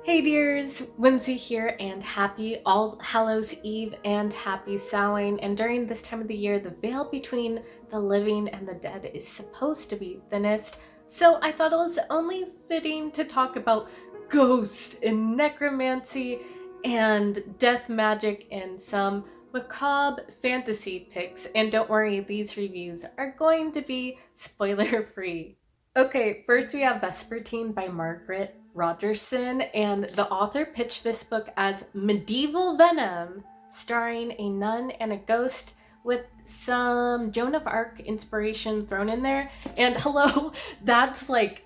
Hey dears, Whimsy here, and happy All Hallows Eve and happy Samhain. And during this time of the year, the veil between the living and the dead is supposed to be thinnest, so I thought it was only fitting to talk about ghosts and necromancy and death magic and some macabre fantasy picks. And don't worry, these reviews are going to be spoiler free. Okay, first we have Vespertine by Margaret, Rogerson, and the author pitched this book as medieval venom, starring a nun and a ghost with some Joan of Arc inspiration thrown in there. And hello, that's like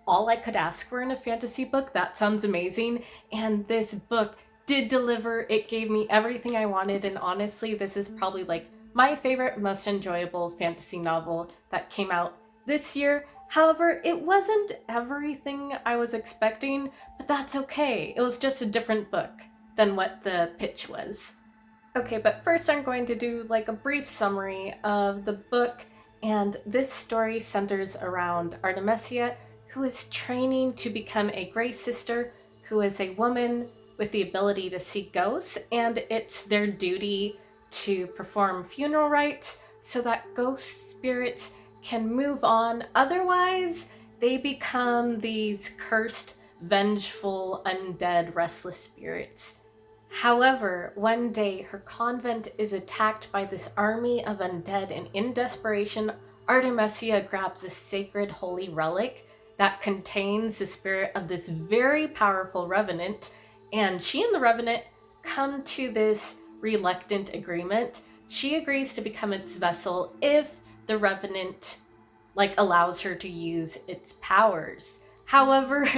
all I could ask for in a fantasy book. That sounds amazing. And this book did deliver. It gave me everything I wanted, and honestly, this is probably like my favorite, most enjoyable fantasy novel that came out this year. However, it wasn't everything I was expecting, but that's okay. It was just a different book than what the pitch was. Okay, but first I'm going to do like a brief summary of the book, and this story centers around Artemisia, who is training to become a Grey Sister, who is a woman with the ability to see ghosts, and it's their duty to perform funeral rites so that ghost spirits can move on. Otherwise, they become these cursed, vengeful, undead, restless spirits. However, one day her convent is attacked by this army of undead, and in desperation, Artemisia grabs a sacred holy relic that contains the spirit of this very powerful revenant, and she and the revenant come to this reluctant agreement. She agrees to become its vessel if the revenant allows her to use its powers. However,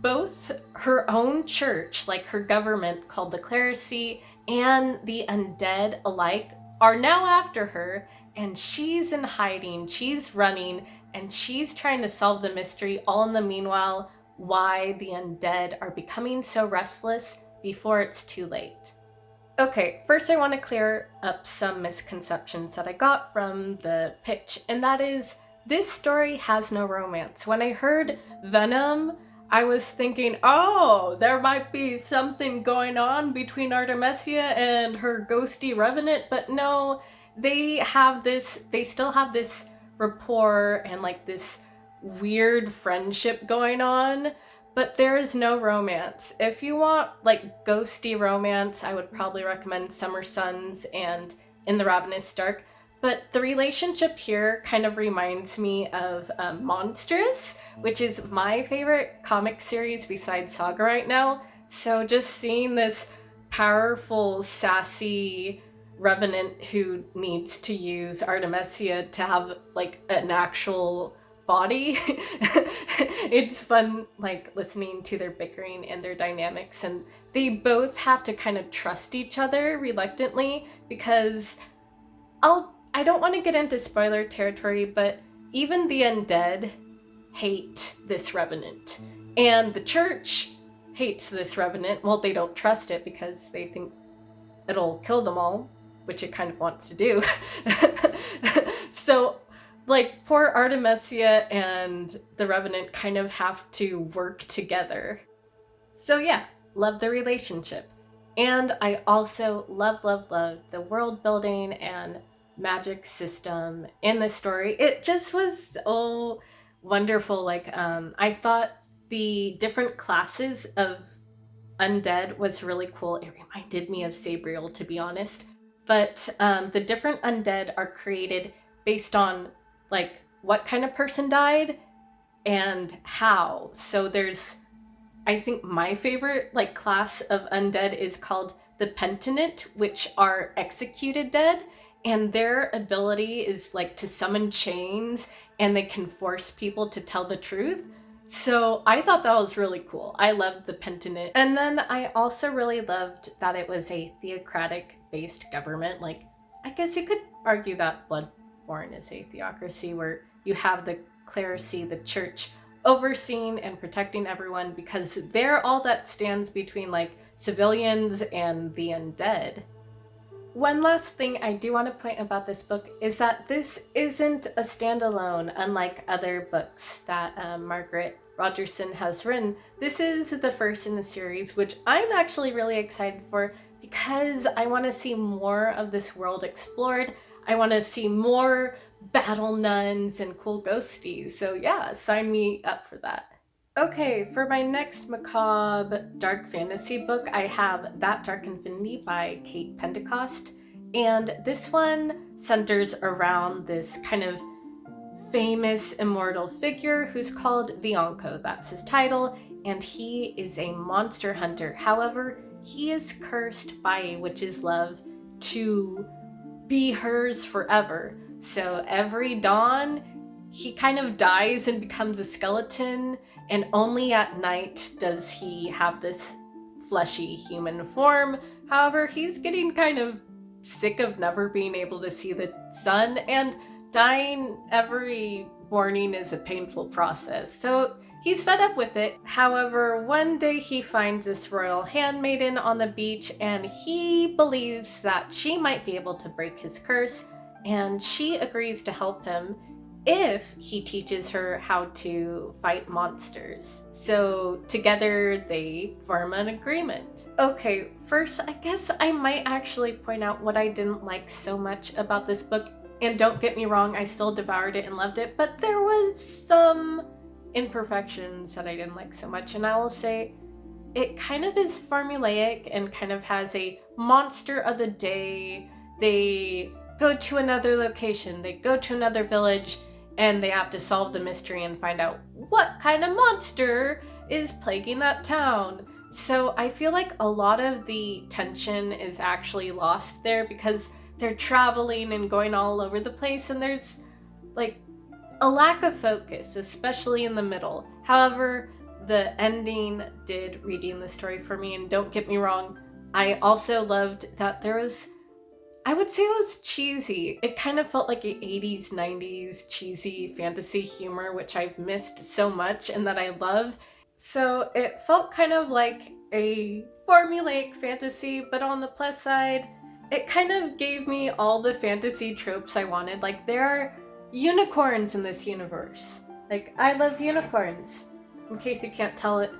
both her own church, like her government called the clerisy, and the undead alike are now after her, and she's in hiding, she's running, and she's trying to solve the mystery, all in the meanwhile why the undead are becoming so restless before it's too late. Okay, first I want to clear up some misconceptions that I got from the pitch, and that is, this story has no romance. When I heard Venom, I was thinking, oh, there might be something going on between Artemisia and her ghosty revenant, but no, they still have this rapport and like this weird friendship going on, but there is no romance. If you want like ghosty romance, I would probably recommend Summer Suns and In the Ravenous Dark. But the relationship here kind of reminds me of Monstrous, which is my favorite comic series besides Saga right now. So just seeing this powerful, sassy revenant who needs to use Artemisia to have like an actual body, it's fun like listening to their bickering and their dynamics, and they both have to kind of trust each other reluctantly because I don't want to get into spoiler territory, but even the undead hate this revenant, and the church hates this revenant. Well, they don't trust it because they think it'll kill them all, which it kind of wants to do. So like poor Artemisia and the revenant kind of have to work together. So yeah, love the relationship. And I also love the world building and magic system in the story. It just was so wonderful. I thought the different classes of undead was really cool. It reminded me of Sabriel, to be honest. But the different undead are created based on like what kind of person died and how. So there's, I think my favorite like class of undead is called the penitent, which are executed dead, and their ability is like to summon chains, and they can force people to tell the truth. So I thought that was really cool. I loved the penitent. And then I also really loved that it was a theocratic based government. Like, I guess you could argue that Bloodborne is a theocracy where you have the clerisy, the church, overseeing and protecting everyone because they're all that stands between like civilians and the undead. One last thing I do want to point about this book is that this isn't a standalone, unlike other books that Margaret Rogerson has written. This is the first in the series, which I'm actually really excited for because I want to see more of this world explored. I want to see more battle nuns and cool ghosties. So yeah, sign me up for that. Okay, for my next macabre dark fantasy book, I have That Dark Infinity by Kate Pentecost. And this one centers around this kind of famous immortal figure who's called the Onko. That's his title, and he is a monster hunter. However, he is cursed by a witch's love to be hers forever. So every dawn, he kind of dies and becomes a skeleton, and only at night does he have this fleshy human form. However, he's getting kind of sick of never being able to see the sun, and dying every morning is a painful process, so he's fed up with it. However, one day he finds this royal handmaiden on the beach, and he believes that she might be able to break his curse, and she agrees to help him if he teaches her how to fight monsters. So together they form an agreement. Okay, first I guess I might actually point out what I didn't like so much about this book. And don't get me wrong, I still devoured it and loved it, but there was some imperfections that I didn't like so much. And I will say it kind of is formulaic and kind of has a monster of the day. They go to another location, they go to another village, and they have to solve the mystery and find out what kind of monster is plaguing that town. So I feel like a lot of the tension is actually lost there because they're traveling and going all over the place, and there's like a lack of focus, especially in the middle. However, the ending did redeem the story for me, and don't get me wrong, I also loved that there was, I would say it was cheesy. It kind of felt like an 80s, 90s cheesy fantasy humor, which I've missed so much and that I love. So it felt kind of like a formulaic fantasy, but on the plus side, it kind of gave me all the fantasy tropes I wanted. Like, there are unicorns in this universe. Like, I love unicorns, in case you can't tell it.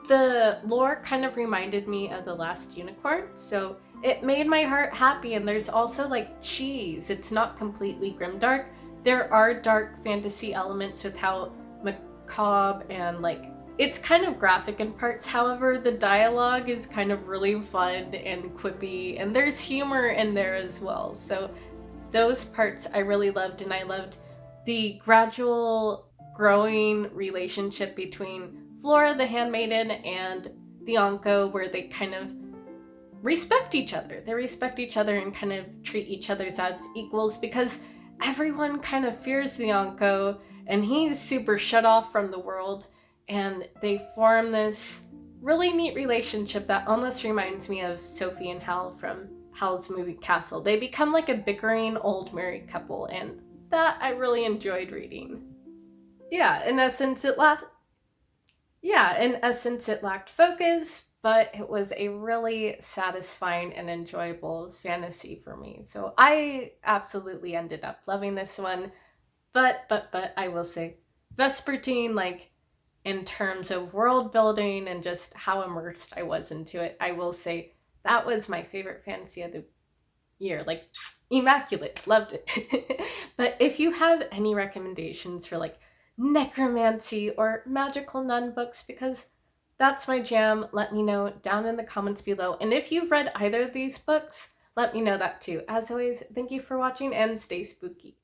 The lore kind of reminded me of The Last Unicorn, so it made my heart happy. And there's also like cheese. It's not completely grimdark. There are dark fantasy elements with how macabre and like it's kind of graphic in parts. However, the dialogue is kind of really fun and quippy, and there's humor in there as well. So those parts I really loved, and I loved the gradual growing relationship between Flora the handmaiden and the Onko, where they kind of respect each other. They respect each other and kind of treat each other as equals, because everyone kind of fears the Onko, and he's super shut off from the world. And they form this really neat relationship that almost reminds me of Sophie and Hal from Hal's movie Castle. They become like a bickering old married couple, and that I really enjoyed reading. In essence it lacked focus, but it was a really satisfying and enjoyable fantasy for me. So I absolutely ended up loving this one. But I will say, Vespertine, like, in terms of world building and just how immersed I was into it, I will say that was my favorite fantasy of the year. Like, immaculate, loved it. But if you have any recommendations for like necromancy or magical nun books, because that's my jam, let me know down in the comments below. And if you've read either of these books, let me know that too. As always, thank you for watching and stay spooky.